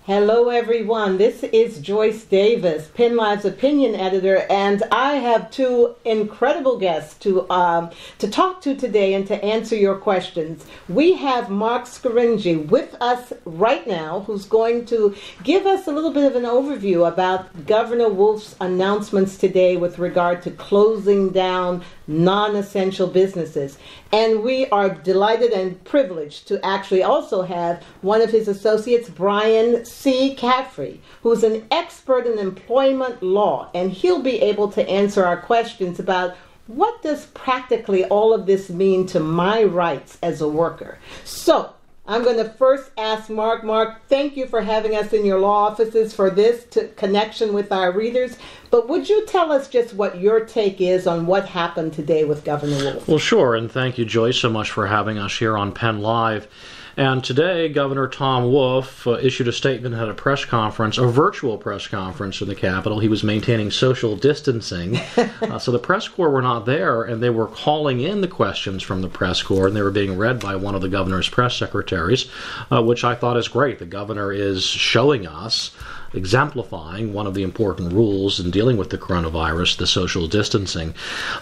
Hello, everyone. This is Joyce Davis, PennLive's opinion editor, and I have two incredible guests to talk to today and to answer your questions. We have Mark Scaringi with us right now, who's going to give us a little bit of an overview about Governor Wolf's announcements today with regard to closing down non-essential businesses. And we are delighted and privileged to actually also have one of his associates, Brian C. Caffrey, who's an expert in employment law, and he'll be able to answer our questions about what does practically all of this mean to my rights as a worker. So I'm going to first ask Mark. Mark, thank you for having us in your law offices for this connection with our readers. But would you tell us just what your take is on what happened today with Governor Wolf? Well, sure, and thank you, Joyce, so much for having us here on Penn Live. And today, Governor Tom Wolf issued a statement at a press conference, a virtual press conference in the Capitol. He was maintaining social distancing, so the press corps were not there, and they were calling in the questions from the press corps, and they were being read by one of the governor's press secretaries, which I thought is great. The governor is showing us, exemplifying one of the important rules in dealing with the coronavirus, the social distancing.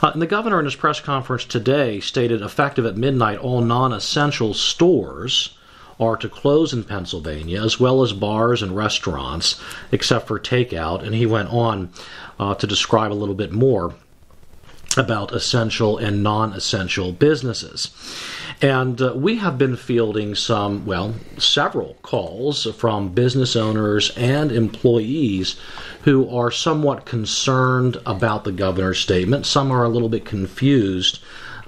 And the governor in his press conference today stated, effective at midnight, all non-essential stores are to close in Pennsylvania, as well as bars and restaurants, except for takeout. And he went on to describe a little bit more about essential and non-essential businesses. And we have been fielding several calls from business owners and employees who are somewhat concerned about the governor's statement. Some are a little bit confused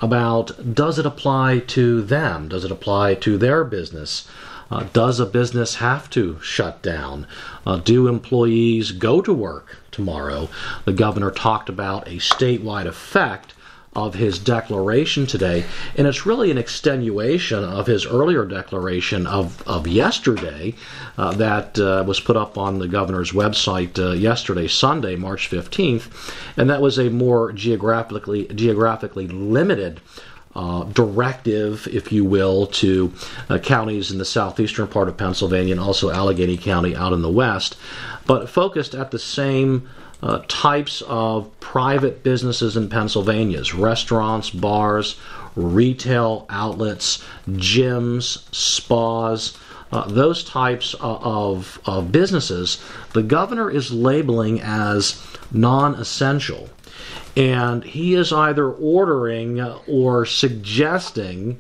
about, does it apply to them? Does it apply to their business? Does a business have to shut down? Do employees go to work tomorrow? The governor talked about a statewide effect of his declaration today, and it's really an extenuation of his earlier declaration of yesterday that was put up on the governor's website yesterday, Sunday, March 15th, and that was a more geographically limited directive, if you will, to counties in the southeastern part of Pennsylvania and also Allegheny County out in the west, but focused at the same types of private businesses in Pennsylvania: restaurants, bars, retail outlets, gyms, spas, those types of businesses the governor is labeling as non-essential. And he is either ordering or suggesting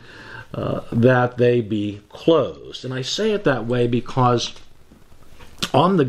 that they be closed. And I say it that way because on the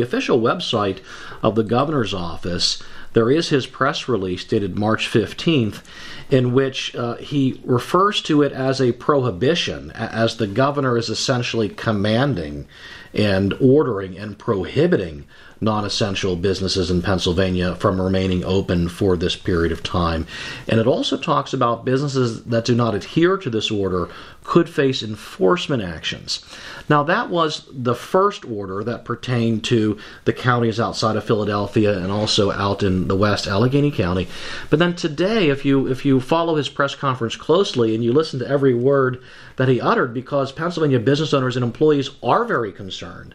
official website of the governor's office, there is his press release dated March 15th, in which he refers to it as a prohibition, as the governor is essentially commanding and ordering and prohibiting non-essential businesses in Pennsylvania from remaining open for this period of time. And it also talks about businesses that do not adhere to this order could face enforcement actions. Now, that was the first order that pertained to the counties outside of Philadelphia and also out in the west, Allegheny County. But then today, if you follow his press conference closely and you listen to every word that he uttered, because Pennsylvania business owners and employees are very concerned,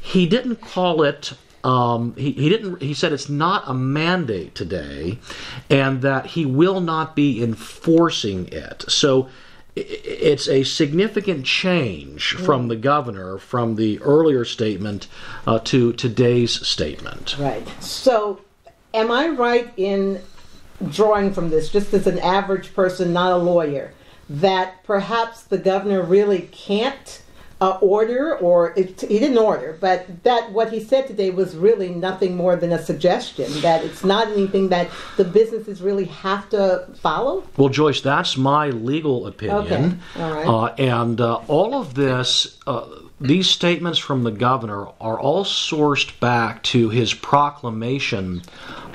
he didn't call it, he said it's not a mandate today and that he will not be enforcing it. So it's a significant change from the governor from the earlier statement to today's statement. Right. So am I right in drawing from this, just as an average person, not a lawyer, that perhaps the governor really can't order, or he didn't order, but that what he said today was really nothing more than a suggestion, that it's not anything that the businesses really have to follow? Well, Joyce, that's my legal opinion. Okay. All right. And all of this, these statements from the governor are all sourced back to his proclamation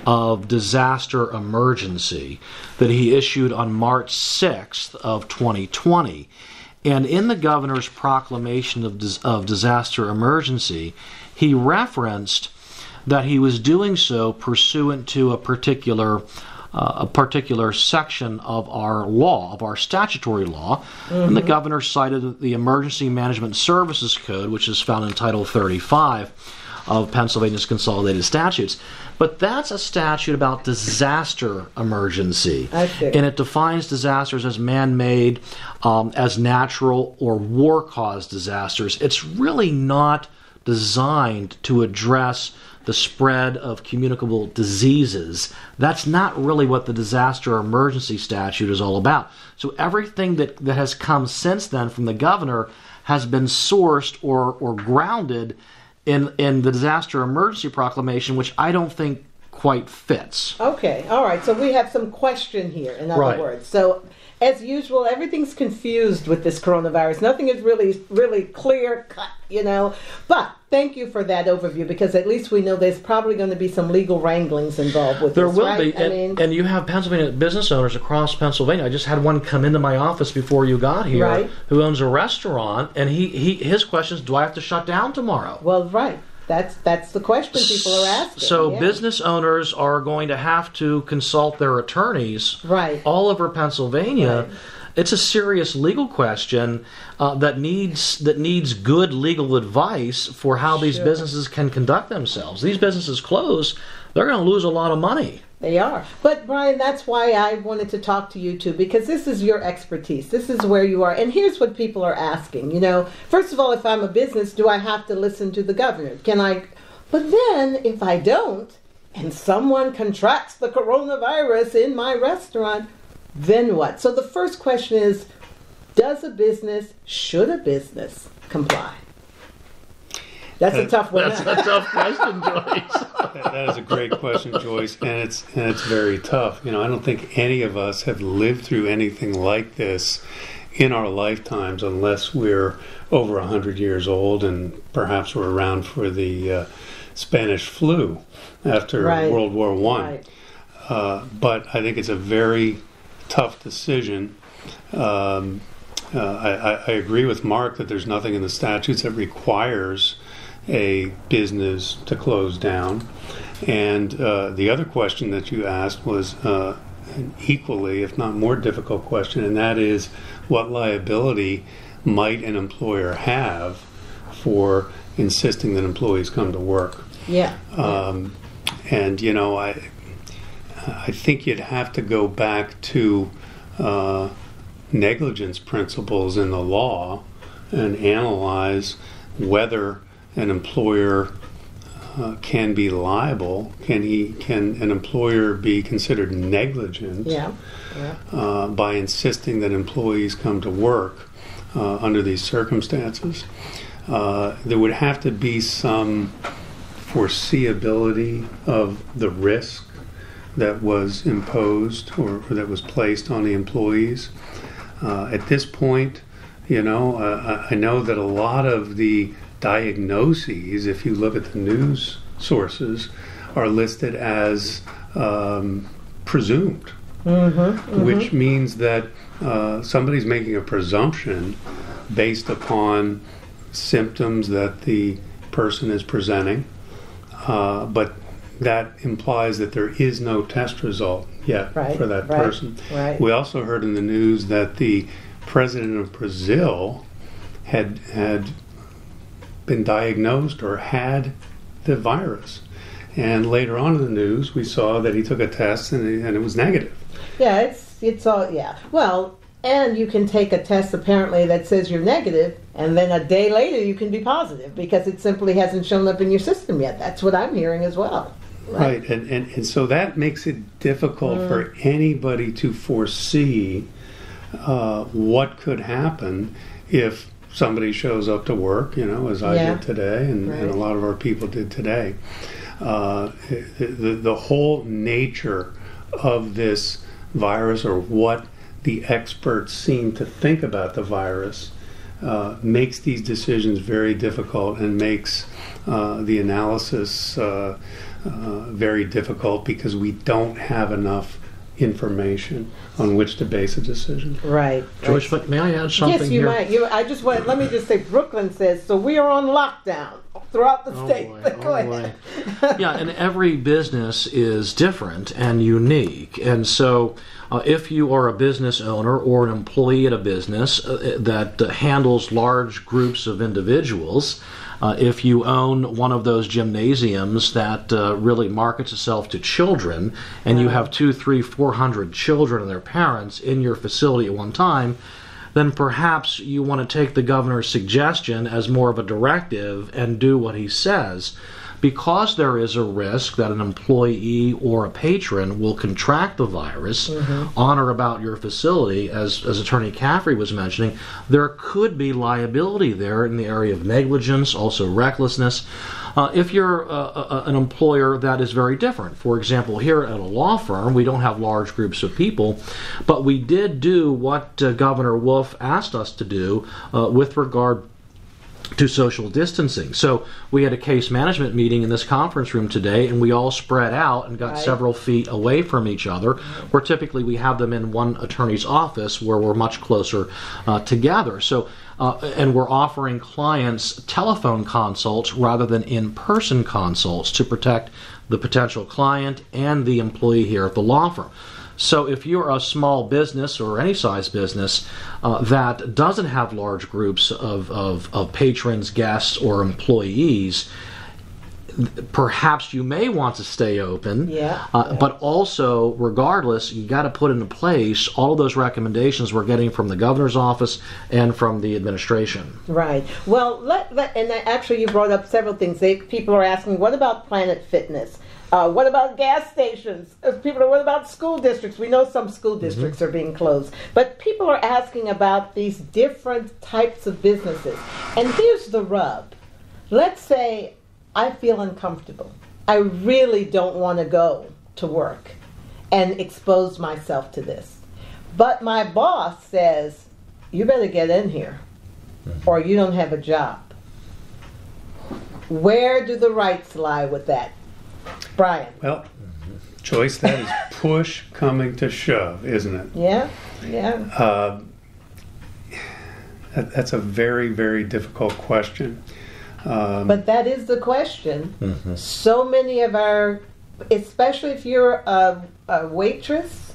of disaster emergency that he issued on March 6th of 2020. And in the governor's proclamation of disaster emergency, he referenced that he was doing so pursuant to a particular a particular section of our law, of our statutory law, and the governor cited the Emergency Management Services Code, which is found in Title 35 of Pennsylvania's Consolidated Statutes. But that's a statute about disaster emergency. And it defines disasters as man-made, as natural or war-caused disasters. It's really not designed to address the spread of communicable diseases. That's not really what the disaster emergency statute is all about. So everything that has come since then from the governor has been sourced or grounded in the disaster emergency proclamation, which I don't think quite fits. Okay, all right. So we have some question here, in other words. So, as usual, everything's confused with this coronavirus. Nothing is really clear cut, But thank you for that overview, because at least we know there's probably going to be some legal wranglings involved with this. There will be, and you have Pennsylvania business owners across Pennsylvania. I just had one come into my office before you got here, who owns a restaurant, and his question is, do I have to shut down tomorrow? Well, right. That's the question people are asking. So business owners are going to have to consult their attorneys all over Pennsylvania. It's a serious legal question that needs good legal advice for how these businesses can conduct themselves. These businesses close, they're going to lose a lot of money. They are. But, Brian, that's why I wanted to talk to you, too, because this is your expertise. This is where you are. And here's what people are asking. First of all, if I'm a business, do I have to listen to the governor? But then, if I don't, and someone contracts the coronavirus in my restaurant, then what? So the first question is, should a business comply? That's a tough one. That's a tough question, Joyce. That is a great question, Joyce, and it's very tough. I don't think any of us have lived through anything like this in our lifetimes, unless we're over 100 years old and perhaps we're around for the Spanish flu after World War I. But I think it's a very tough decision. I agree with Mark that there's nothing in the statutes that requires a business to close down. And the other question that you asked was an equally, if not more difficult question, and that is, what liability might an employer have for insisting that employees come to work? And I think you'd have to go back to negligence principles in the law and analyze whether an employer can be liable. Can an employer be considered negligent by insisting that employees come to work under these circumstances? There would have to be some foreseeability of the risk that was imposed or that was placed on the employees. At this point, I know that a lot of the diagnoses, if you look at the news sources, are listed as presumed, which means that somebody's making a presumption based upon symptoms that the person is presenting, but that implies that there is no test result yet for that person. We also heard in the news that the president of Brazil had been diagnosed or had the virus, and later on in the news we saw that he took a test and it was negative. It's all well, and you can take a test apparently that says you're negative, and then a day later you can be positive because it simply hasn't shown up in your system yet. That's what I'm hearing as well. Right. And so that makes it difficult for anybody to foresee what could happen if somebody shows up to work, as I did today, and a lot of our people did today. The whole nature of this virus, or what the experts seem to think about the virus, makes these decisions very difficult and makes the analysis very difficult, because we don't have enough information on which to base a decision. Right. Joyce, may I add something Yes, you here? might. I just want. Let me just say, Brooklyn says so. We are on lockdown throughout the state. Boy, Go ahead. Yeah, and every business is different and unique, and so if you are a business owner or an employee at a business that handles large groups of individuals, if you own one of those gymnasiums that really markets itself to children, and you have 200, 300, 400 children and their parents in your facility at one time, then perhaps you want to take the governor's suggestion as more of a directive and do what he says. Because there is a risk that an employee or a patron will contract the virus on or about your facility, as Attorney Caffrey was mentioning, there could be liability there in the area of negligence, also recklessness. If you're an employer, that is very different. For example, here at a law firm, we don't have large groups of people, but we did do what Governor Wolf asked us to do with regard to social distancing. So we had a case management meeting in this conference room today, and we all spread out and got several feet away from each other, where typically we have them in one attorney's office where we're much closer together. So and we're offering clients telephone consults rather than in-person consults to protect the potential client and the employee here at the law firm. So if you're a small business or any size business that doesn't have large groups of patrons, guests, or employees, perhaps you may want to stay open. But also, regardless, you got to put into place all of those recommendations we're getting from the governor's office and from the administration. Right. Well, and actually you brought up several things. People are asking, what about Planet Fitness? What about gas stations? What about school districts? We know some school districts are being closed. But people are asking about these different types of businesses. And here's the rub. Let's say I feel uncomfortable. I really don't want to go to work and expose myself to this. But my boss says, you better get in here or you don't have a job. Where do the rights lie with that? Brian. Well, Joyce, that is push coming to shove, isn't it? Yeah. That's a very, very difficult question. But that is the question. So many of our, especially if you're a waitress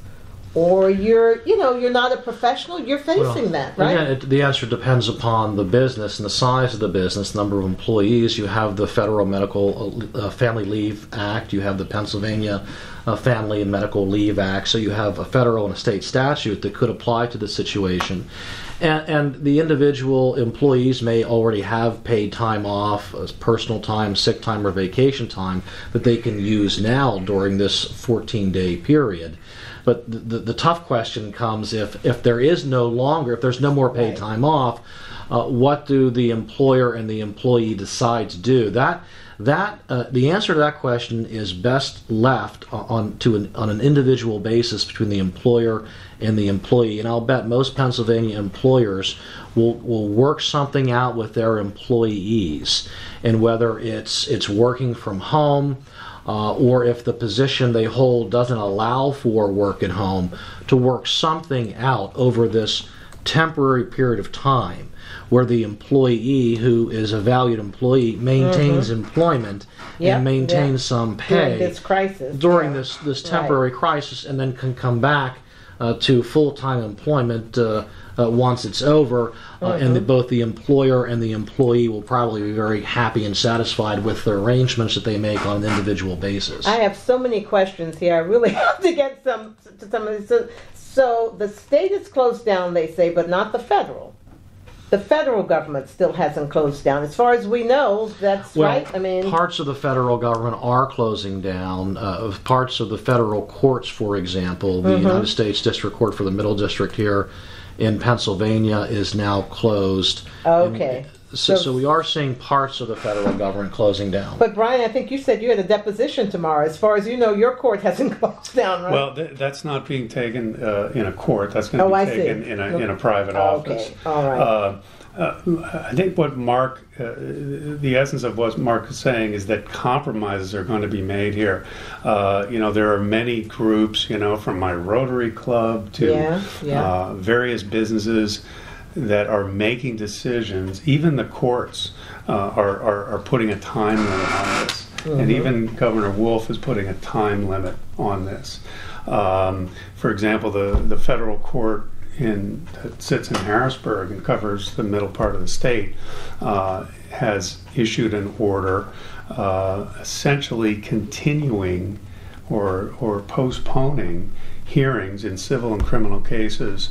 or you're not a professional, you're facing that, right? Again, the answer depends upon the business and the size of the business, number of employees. You have the Federal Medical Family Leave Act. You have the Pennsylvania Family and Medical Leave Act. So you have a federal and a state statute that could apply to the situation. And the individual employees may already have paid time off, personal time, sick time, or vacation time that they can use now during this 14-day period. But the tough question comes if there's no more paid time off, what do the employer and the employee decide to do? The answer to that question is best left on an individual basis between the employer and the employee. And I'll bet most Pennsylvania employers will work something out with their employees, and whether it's working from home, or if the position they hold doesn't allow for work at home, to work something out over this temporary period of time where the employee, who is a valued employee, maintains employment and maintains some pay during this crisis, during this temporary crisis, and then can come back to full-time employment once it's over, and both the employer and the employee will probably be very happy and satisfied with the arrangements that they make on an individual basis. I have so many questions here. I really have to get some of these. So the state is closed down, they say, but not the federal. The federal government still hasn't closed down. As far as we know, that's right. I mean, parts of the federal government are closing down. Parts of the federal courts, for example, the United States District Court for the Middle District here in Pennsylvania is now closed. Okay. So we are seeing parts of the federal government closing down. But Brian, I think you said you had a deposition tomorrow. As far as you know, your court hasn't closed down, right? Well, that's not being taken in a court. That's going to be taken in a private office. Okay, all right. I think what Mark, the essence of what Mark is saying is that compromises are going to be made here. There are many groups, from my Rotary Club to various businesses that are making decisions. Even the courts are putting a time limit on this. Mm-hmm. And even Governor Wolf is putting a time limit on this. For example, the federal court that sits in Harrisburg and covers the middle part of the state has issued an order essentially continuing or postponing hearings in civil and criminal cases,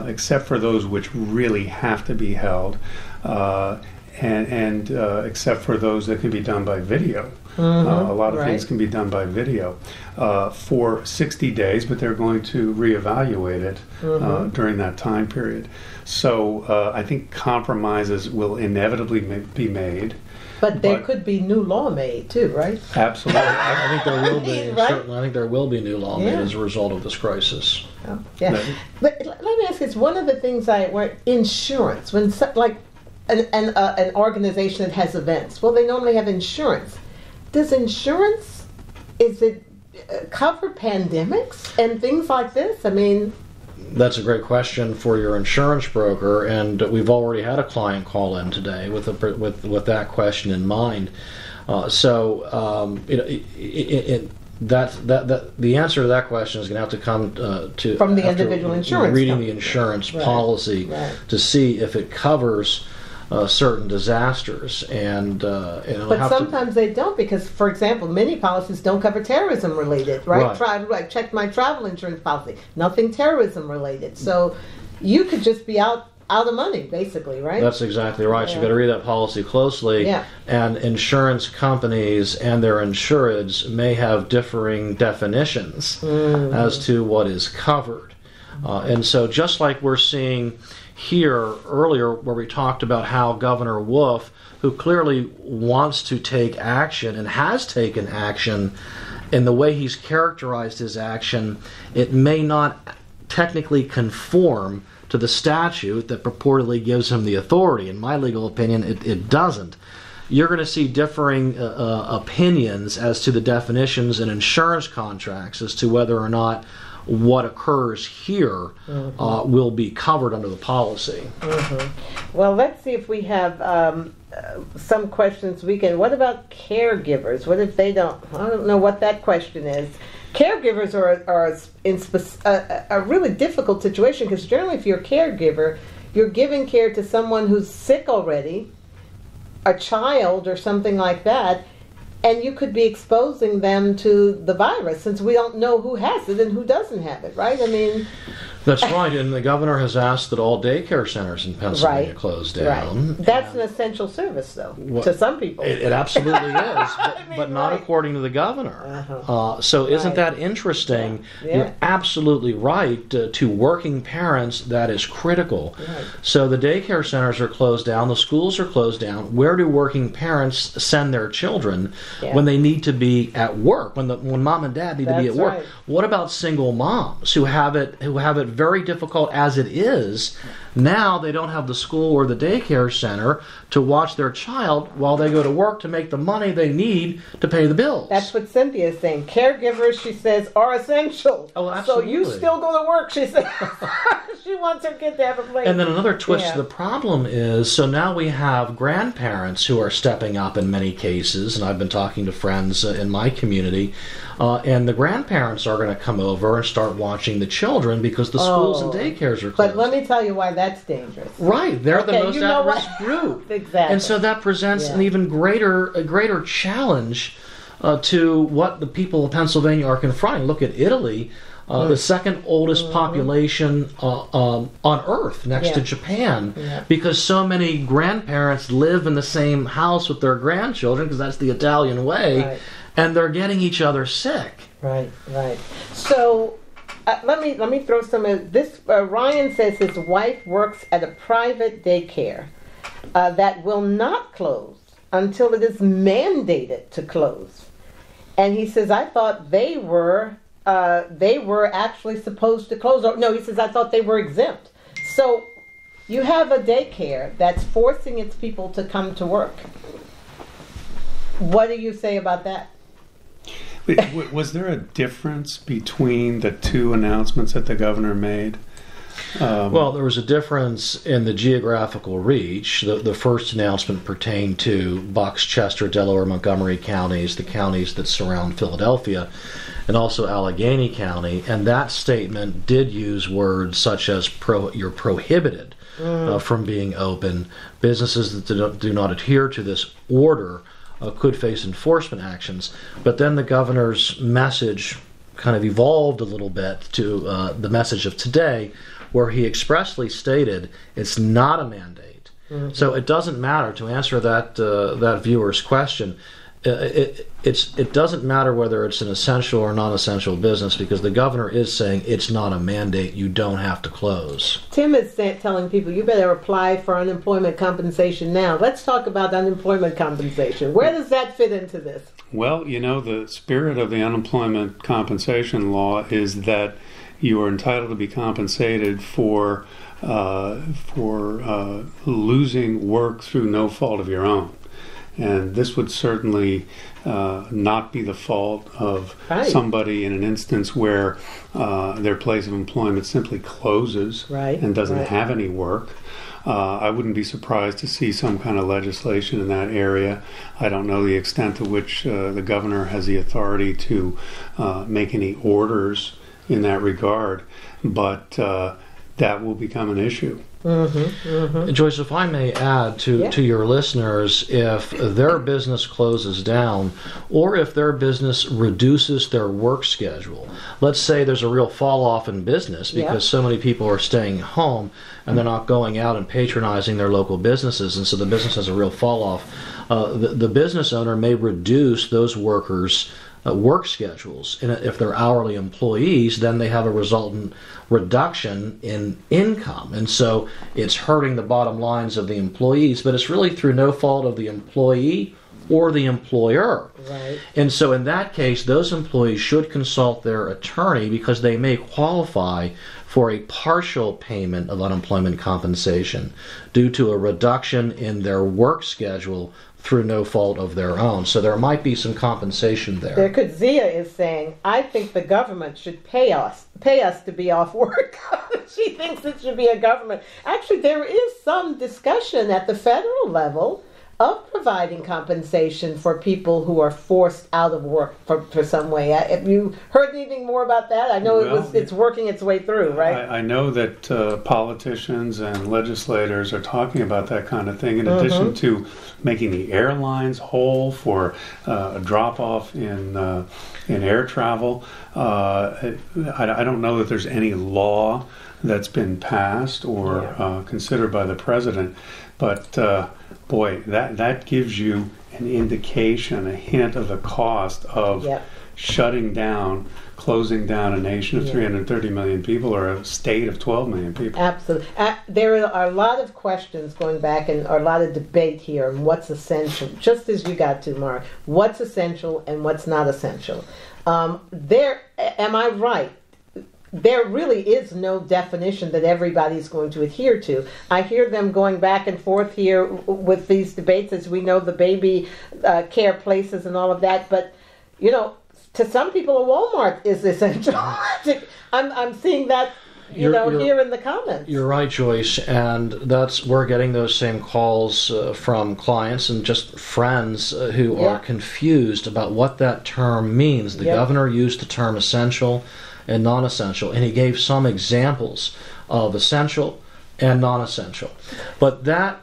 except for those which really have to be held, and except for those that can be done by video. Mm-hmm, a lot of things can be done by video for 60 days, but they're going to reevaluate it during that time period. So I think compromises will inevitably be made. But there could be new law made too, right? Absolutely. I think there will be. Right? Certainly, I think there will be new law made as a result of this crisis. Oh, yeah. But let me ask you this. One of the things insurance, when an organization that has events, well, they normally have insurance. Does insurance, is it cover pandemics and things like this? I mean... That's a great question for your insurance broker, and we've already had a client call in today with that question in mind. The answer to that question is going to have to come from the individual insurance reading company. The insurance policy to see if it covers certain disasters, but sometimes they don't, because, for example, many policies don't cover terrorism related, right? Check my travel insurance policy, nothing terrorism related. So you could just be out of money, basically, right? That's exactly right. You've got to read that policy closely. And insurance companies and their insureds may have differing definitions as to what is covered. And so just like we're seeing here earlier where we talked about how Governor Wolf, who clearly wants to take action and has taken action, in the way he's characterized his action, it may not technically conform to the statute that purportedly gives him the authority. In my legal opinion, it doesn't. You're going to see differing opinions as to the definitions in insurance contracts as to whether or not what occurs here will be covered under the policy. Well, let's see if we have some questions we can. What about caregivers? What if they don't? I don't know what that question is. Caregivers are in a really difficult situation, because generally if you're a caregiver, you're giving care to someone who's sick already, a child or something like that, and you could be exposing them to the virus, since we don't know who has it and who doesn't have it, right? I mean... That's right, and the governor has asked that all daycare centers in Pennsylvania close down. Right. That's an essential service, though, to some people. It absolutely is, but not according to the governor. So isn't that interesting? You're absolutely right. To working parents, that is critical. So the daycare centers are closed down, the schools are closed down. Where do working parents send their children when they need to be at work, when mom and dad need to be at work? What about single moms who have it very difficult as it is? Now they don't have the school or the daycare center to watch their child while they go to work to make the money they need to pay the bills. That's what Cynthia is saying. Caregivers, she says, are essential. Oh, absolutely. So you still go to work, she says. She wants her kid to have a place. And then another twist to the problem is, so now we have grandparents who are stepping up in many cases, and I've been talking to friends in my community, and the grandparents are going to come over and start watching the children because the schools and daycares are closed. But let me tell you why that's dangerous. Right, they're the most at-risk group. Exactly. And so that presents an even greater challenge to what the people of Pennsylvania are confronting. Look at Italy, the second oldest population on Earth, next to Japan, because so many grandparents live in the same house with their grandchildren, because that's the Italian way, and they're getting each other sick. Right. So let me throw some of this. Ryan says his wife works at a private daycare that will not close until it is mandated to close. And he says, I thought they were actually supposed to close. No, he says, I thought they were exempt. So you have a daycare that's forcing its people to come to work. What do you say about that? Was there a difference between the two announcements that the governor made? Well, there was a difference in the geographical reach. The first announcement pertained to Bucks, Chester, Delaware, Montgomery counties, the counties that surround Philadelphia, and also Allegheny County. And that statement did use words such as you're prohibited from being open. Businesses that do not adhere to this order could face enforcement actions. But then the governor's message kind of evolved a little bit to the message of today, where he expressly stated it's not a mandate. Mm-hmm. So it doesn't matter, to answer that viewer's question, it doesn't matter whether it's an essential or non-essential business, because the governor is saying it's not a mandate. You don't have to close. Tim is telling people you better apply for unemployment compensation now. Let's talk about unemployment compensation. Where does that fit into this? Well, the spirit of the unemployment compensation law is that you are entitled to be compensated for losing work through no fault of your own. And this would certainly not be the fault of somebody in an instance where their place of employment simply closes and doesn't have any work. I wouldn't be surprised to see some kind of legislation in that area. I don't know the extent to which the governor has the authority to make any orders in that regard, but that will become an issue. Mm-hmm, mm-hmm. Joyce, if I may add to your listeners, if their business closes down or if their business reduces their work schedule, let's say there's a real fall off in business because so many people are staying home and they're not going out and patronizing their local businesses, and so the business has a real fall off, the business owner may reduce those workers' work schedules. And if they're hourly employees, then they have a resultant reduction in income. And so it's hurting the bottom lines of the employees, but it's really through no fault of the employee or the employer. Right. And so in that case, those employees should consult their attorney, because they may qualify for a partial payment of unemployment compensation due to a reduction in their work schedule through no fault of their own. So there might be some compensation there. Zia is saying, I think the government should pay us to be off work. She thinks it should be a government. Actually, there is some discussion at the federal level of providing compensation for people who are forced out of work for some way. Have you heard anything more about that? I know it's working its way through, right? I know that politicians and legislators are talking about that kind of thing, in addition to making the airlines whole for a drop-off in air travel. I don't know that there's any law that's been passed or considered by the president, but boy, that gives you an indication, a hint of the cost of shutting down, closing down a nation of 330 million people or a state of 12 million people. Absolutely. There are a lot of questions going back and a lot of debate here on what's essential, just as you got to, Mark. What's essential and what's not essential. Am I right? There really is no definition that everybody's going to adhere to. I hear them going back and forth here with these debates, as we know, the baby care places and all of that. But, to some people, a Walmart is essential. I'm seeing that, here in the comments. You're right, Joyce, and we're getting those same calls from clients and just friends who are confused about what that term means. The governor used the term essential and non-essential, and he gave some examples of essential and non-essential. But there's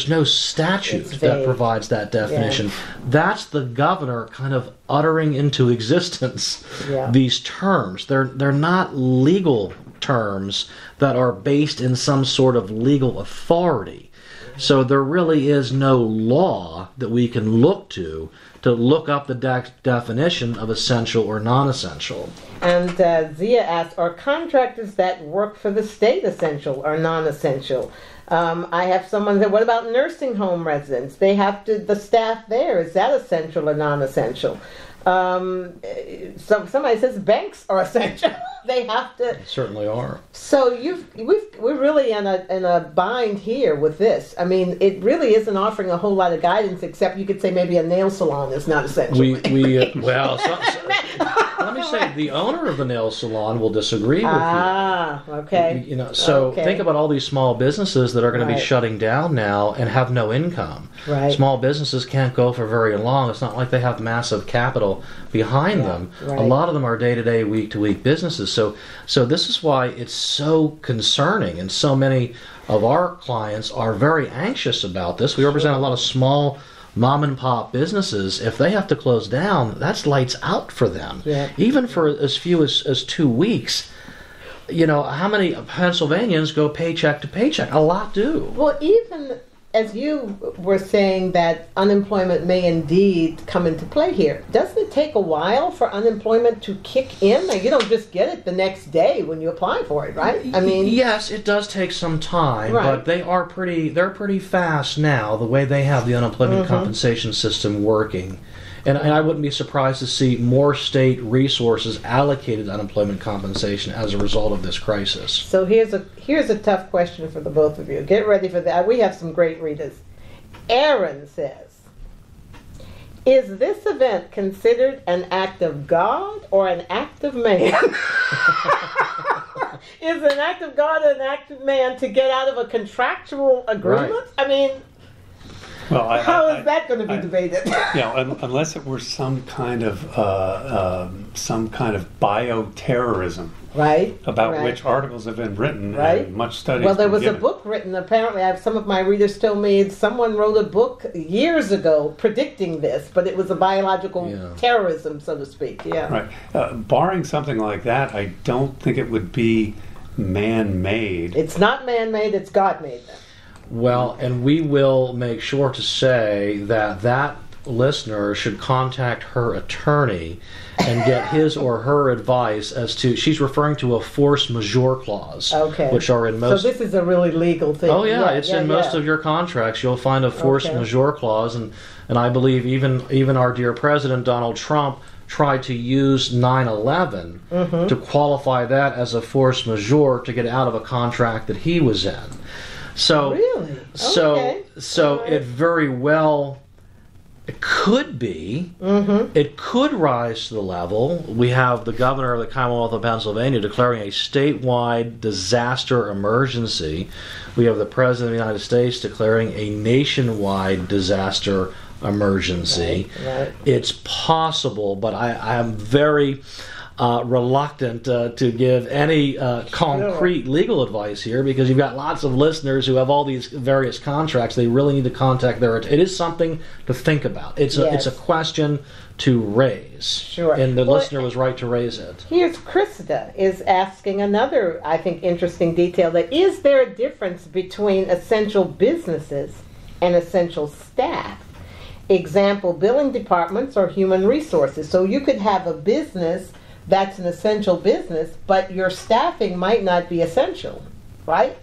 no statute that provides that definition. That's the governor kind of uttering into existence these terms. They're not legal terms that are based in some sort of legal authority. So there really is no law that we can look to look up the definition of essential or non-essential. And Zia asks, are contractors that work for the state essential or non-essential? I have someone that, what about nursing home residents? The staff there, is that essential or non-essential? Somebody says banks are essential. They have to. They certainly are. So we're really in a bind here with this. I mean, it really isn't offering a whole lot of guidance, except you could say maybe a nail salon is not essential. Let me say, the owner of the nail salon will disagree with you. Ah, okay. Think about all these small businesses that are going to be shutting down now and have no income. Right. Small businesses can't go for very long. It's not like they have massive capital behind them. Right. A lot of them are day-to-day, week-to-week businesses. So this is why it's so concerning, and so many of our clients are very anxious about this. We represent a lot of small mom and pop businesses. If they have to close down, that's lights out for them. Yeah. Even for as few as 2 weeks. How many Pennsylvanians go paycheck to paycheck? A lot do. Well, even as you were saying that unemployment may indeed come into play here, doesn't it take a while for unemployment to kick in? Like, you don't just get it the next day when you apply for it, right? I mean, yes, it does take some time, but they're pretty fast now, the way they have the unemployment compensation system working. And I wouldn't be surprised to see more state resources allocated to unemployment compensation as a result of this crisis. So here's a tough question for the both of you. Get ready for that. We have some great readers. Aaron says, is this event considered an act of God or an act of man? Is an act of God or an act of man to get out of a contractual agreement? Right. I mean, how is that going to be debated? Unless it were some kind of bioterrorism, right? About which articles have been written, and much studied. Well, there was a book written. Apparently, some of my readers told me someone wrote a book years ago predicting this, but it was a biological terrorism, so to speak. Yeah. Right. Barring something like that, I don't think it would be man-made. It's not man-made. It's God-made. Then. Well, and we will make sure to say that listener should contact her attorney and get his or her advice as to, she's referring to a force majeure clause, which are in most... So this is a really legal thing. Oh, yeah, it's in most of your contracts. You'll find a force majeure clause, and I believe even our dear President Donald Trump tried to use 9/11 to qualify that as a force majeure to get out of a contract that he was in. So, really? So it very well, it could be, it could rise to the level. We have the governor of the Commonwealth of Pennsylvania declaring a statewide disaster emergency. We have the President of the United States declaring a nationwide disaster emergency. Right. It's possible, but I am very... reluctant to give any concrete legal advice here, because you've got lots of listeners who have all these various contracts. They really need to contact it is something to think about. It's a question to raise. Sure. And the listener was right to raise it. Here's Krista is asking another, I think, interesting detail. That is there a difference between essential businesses and essential staff? Example, billing departments or human resources. So you could have a business that's an essential business, but your staffing might not be essential, right?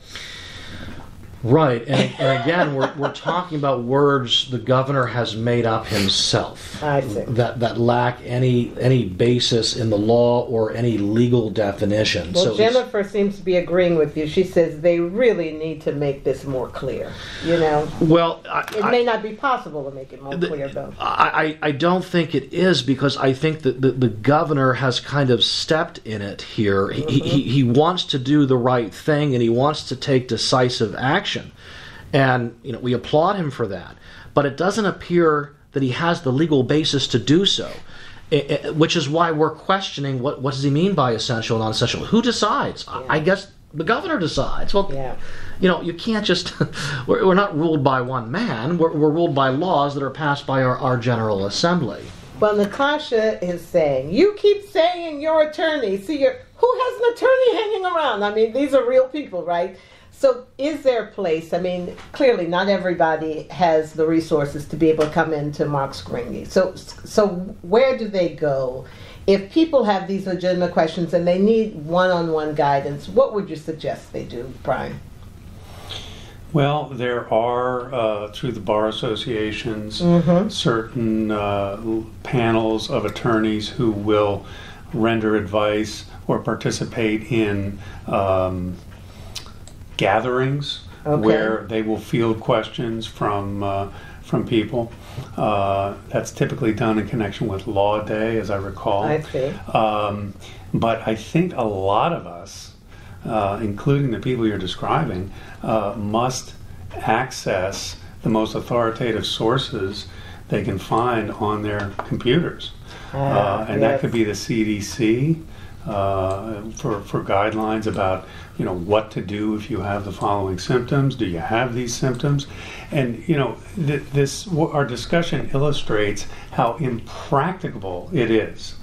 Right, and again, we're talking about words the governor has made up himself. I see. That lack any basis in the law or any legal definition. Well, so Jennifer seems to be agreeing with you. She says they really need to make this more clear. Well, it may not be possible to make it more clear, though. I don't think it is, because I think that the governor has kind of stepped in it here. He wants to do the right thing, and he wants to take decisive action. And we applaud him for that, but it doesn't appear that he has the legal basis to do so, which is why we're questioning what does he mean by essential and non-essential. Who decides? I guess the governor decides. Well, you can't just we're not ruled by one man. We're ruled by laws that are passed by our General Assembly. Well, Natasha is saying, you keep saying your attorney. See, who has an attorney hanging around? I mean, these are real people, right? So is there a place, I mean, clearly not everybody has the resources to be able to come into Mark Scaringi. So where do they go? If people have these legitimate questions and they need one-on-one guidance, what would you suggest they do, Brian? Well, there are, through the bar associations, certain panels of attorneys who will render advice or participate in gatherings where they will field questions from people. That's typically done in connection with Law Day, as I recall. I see. But I think a lot of us, including the people you're describing, must access the most authoritative sources they can find on their computers. And that could be the CDC for guidelines about what to do if you have the following symptoms. Do you have these symptoms? And our discussion illustrates how impracticable it is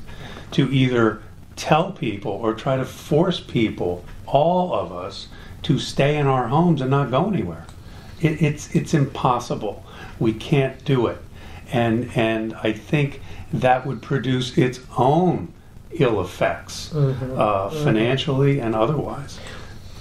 to either tell people or try to force people, all of us, to stay in our homes and not go anywhere. It's impossible. We can't do it. And I think that would produce its own ill effects, financially and otherwise.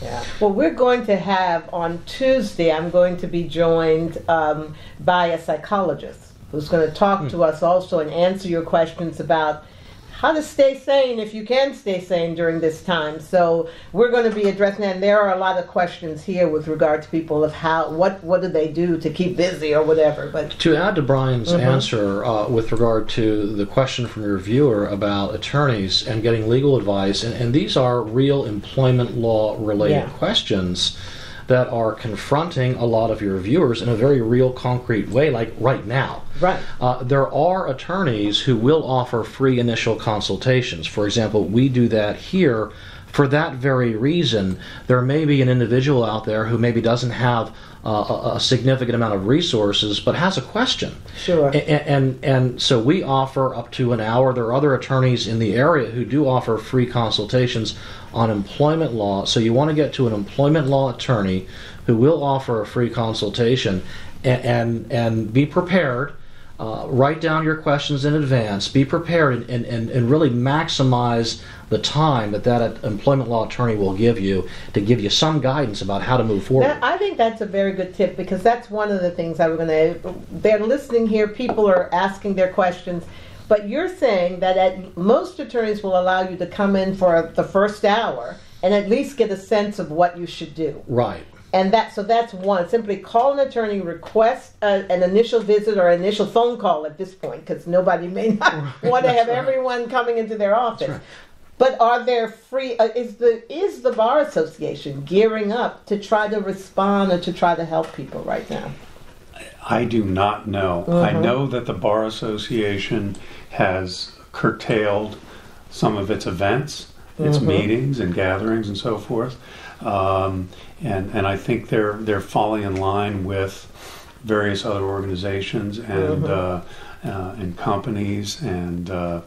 Yeah. Well, we're going to have on Tuesday, I'm going to be joined by a psychologist who's going to talk to us also and answer your questions about how to stay sane, if you can stay sane during this time. So we're going to be addressing that, and there are a lot of questions here with regard to people of what do they do to keep busy or whatever. But to add to Brian's answer with regard to the question from your viewer about attorneys and getting legal advice, and these are real employment law related questions that are confronting a lot of your viewers in a very real, concrete way, like right now. Right. There are attorneys who will offer free initial consultations. For example, we do that here for that very reason. There may be an individual out there who maybe doesn't have a significant amount of resources, but has a question. Sure. And so we offer up to an hour. There are other attorneys in the area who do offer free consultations on employment law. So you want to get to an employment law attorney who will offer a free consultation, and be prepared. Write down your questions in advance. Be prepared and really maximize the time that employment law attorney will give you to give you some guidance about how to move forward. I think that's a very good tip, because that's one of the things I was going to... They're listening here. People are asking their questions. But you're saying that most attorneys will allow you to come in for the first hour and at least get a sense of what you should do. Right. And so that's one. Simply call an attorney, request an initial visit or initial phone call at this point, because nobody may not want to have everyone coming into their office. Right. But are there free? Is the Bar Association gearing up to try to respond or to try to help people right now? I do not know. I know that the Bar Association has curtailed some of its events, its meetings and gatherings and so forth. And I think they're falling in line with various other organizations and companies and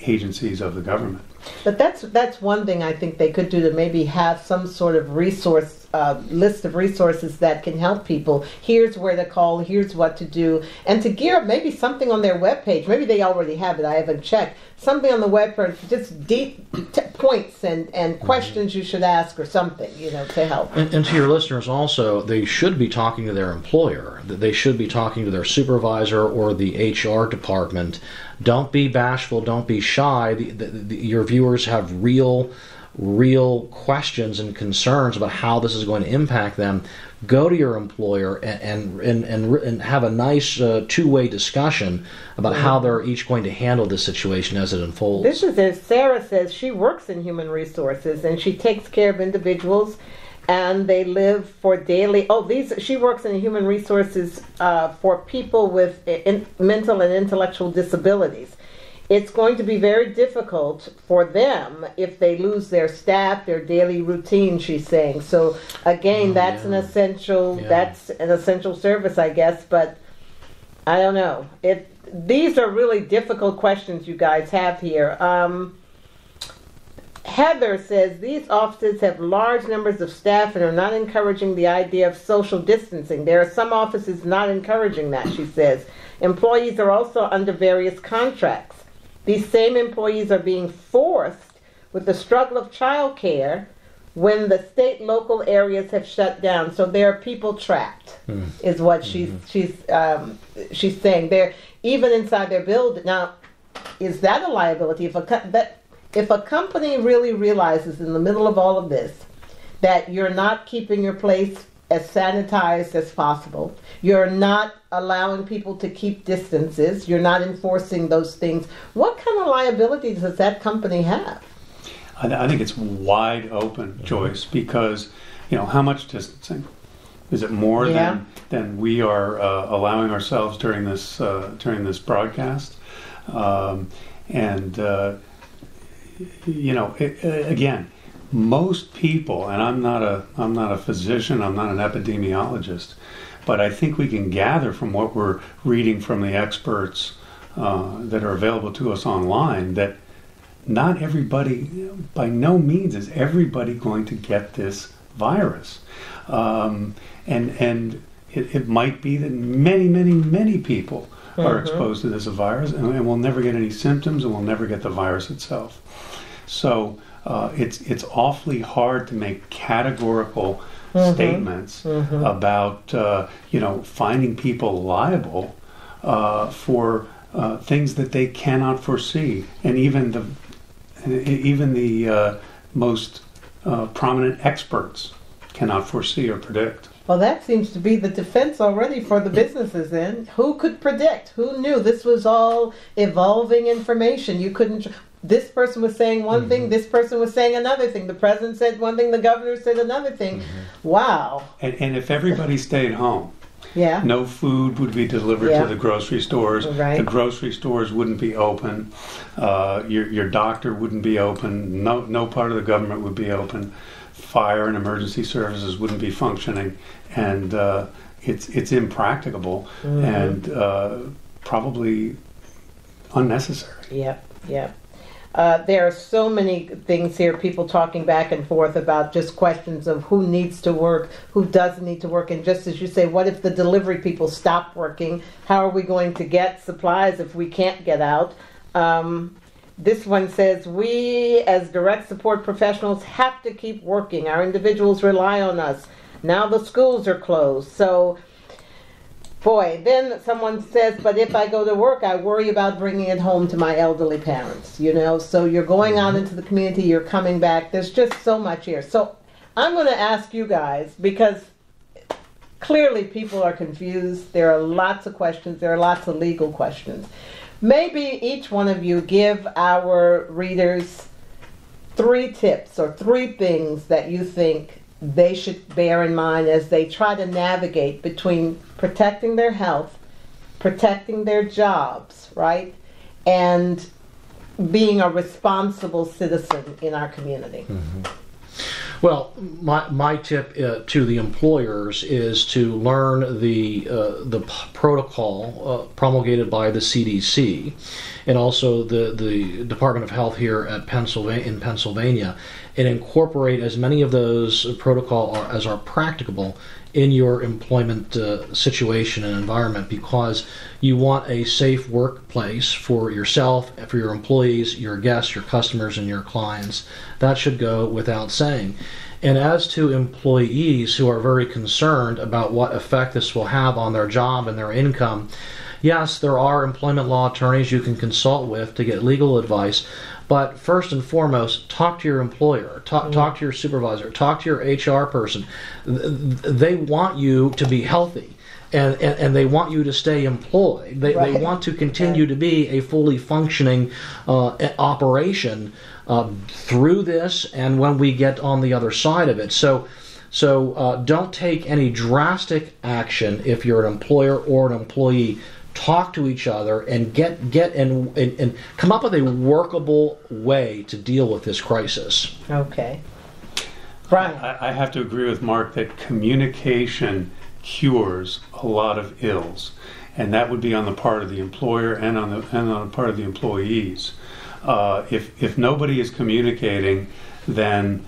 agencies of the government. But that's one thing I think they could do, to maybe have some sort of resource list of resources that can help people. Here's where to call, here's what to do, and to gear up maybe something on their webpage. Maybe they already have it, I haven't checked. Something on the webpage, just deep points and questions you should ask or something, to help. And to your listeners also, they should be talking to their employer. They should be talking to their supervisor or the HR department. Don't be bashful, don't be shy. Your viewers have real questions and concerns about how this is going to impact them. Go to your employer and have a nice two-way discussion about how they're each going to handle this situation as it unfolds. This is as Sarah says, she works in human resources and she takes care of individuals, and they live for daily. She works in human resources for people with mental and intellectual disabilities. It's going to be very difficult for them if they lose their staff, their daily routine, she's saying. So again, that's an essential service, I guess, but I don't know. These are really difficult questions you guys have here. Heather says these offices have large numbers of staff and are not encouraging the idea of social distancing. There are some offices not encouraging that, she says. Employees are also under various contracts. These same employees are being forced, with the struggle of child care, when the state, local areas have shut down. So there are people trapped, is what she's saying. They're even inside their building. Now, is that a liability? If a company really realizes in the middle of all of this that you're not keeping your place as sanitized as possible, you're not allowing people to keep distances, you're not enforcing those things, what kind of liability does that company have? I think it's wide open, Joyce, because, how much distancing? Is it more than we are allowing ourselves during this broadcast? Again, most people, and I'm not a physician, I'm not an epidemiologist, but I think we can gather from what we're reading from the experts that are available to us online that not everybody, by no means is everybody going to get this virus. And it might be that many, many, many people are exposed to this virus and will never get any symptoms and will never get the virus itself. So it's awfully hard to make categorical statements about finding people liable for things that they cannot foresee, and even the most prominent experts cannot foresee or predict. Well, that seems to be the defense already for the businesses then. Who could predict? Who knew? This was all evolving information. You couldn't... This person was saying one thing, this person was saying another thing. The president said one thing, the governor said another thing. Wow. And if everybody stayed home, yeah, no food would be delivered to the grocery stores. Right. The grocery stores wouldn't be open. Your doctor wouldn't be open. No part of the government would be open. Fire and emergency services wouldn't be functioning, and it's impracticable and probably unnecessary. Yep. There are so many things here, people talking back and forth about just questions of who needs to work, who doesn't need to work, and just as you say, what if the delivery people stop working? How are we going to get supplies if we can't get out? This one says, we as direct support professionals have to keep working. Our individuals rely on us. Now the schools are closed. So, boy, then someone says, but if I go to work, I worry about bringing it home to my elderly parents, So you're going out into the community, you're coming back. There's just so much here. So I'm going to ask you guys, because clearly people are confused. There are lots of questions. There are lots of legal questions. Maybe each one of you give our readers 3 tips or 3 things that you think they should bear in mind as they try to navigate between protecting their health, protecting their jobs, right, and being a responsible citizen in our community. Well, my tip to the employers is to learn the protocol promulgated by the CDC and also the Department of Health here at Pennsylvania, and incorporate as many of those protocol as are practicable in your employment situation and environment, because you want a safe workplace for yourself, for your employees, your guests, your customers, and your clients. That should go without saying. And as to employees who are very concerned about what effect this will have on their job and their income, yes, there are employment law attorneys you can consult with to get legal advice. But first and foremost, talk to your employer, talk to your supervisor, talk to your HR person. They want you to be healthy, and they want you to stay employed. They want to continue to be a fully functioning operation through this and when we get on the other side of it. So don't take any drastic action if you're an employer or an employee. Talk to each other and get and come up with a workable way to deal with this crisis. Okay. Brian. I have to agree with Mark that communication cures a lot of ills, and that would be on the part of the employer and on the part of the employees. If nobody is communicating, then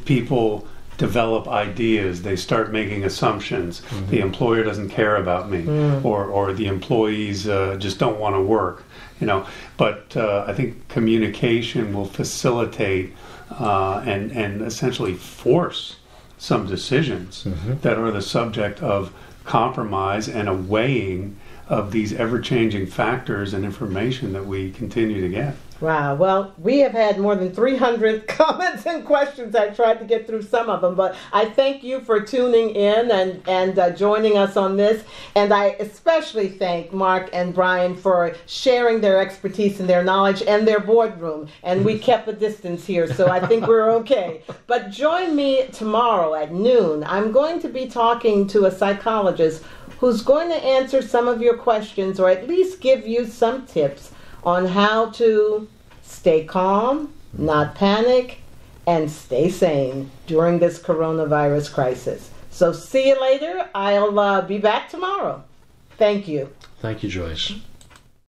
people develop ideas, they start making assumptions. The employer doesn't care about me, or the employees just don't want to work, But I think communication will facilitate and essentially force some decisions that are the subject of compromise and a weighing of these ever-changing factors and information that we continue to get. Wow. Well, we have had more than 300 comments and questions. I tried to get through some of them, but I thank you for tuning in and joining us on this. And I especially thank Mark and Brian for sharing their expertise and their knowledge and their boardroom. And we kept a distance here, so I think we're okay. But join me tomorrow at noon. I'm going to be talking to a psychologist who's going to answer some of your questions, or at least give you some tips on how to stay calm, not panic, and stay sane during this coronavirus crisis. So see you later. I'll be back tomorrow. Thank you. Thank you, Joyce.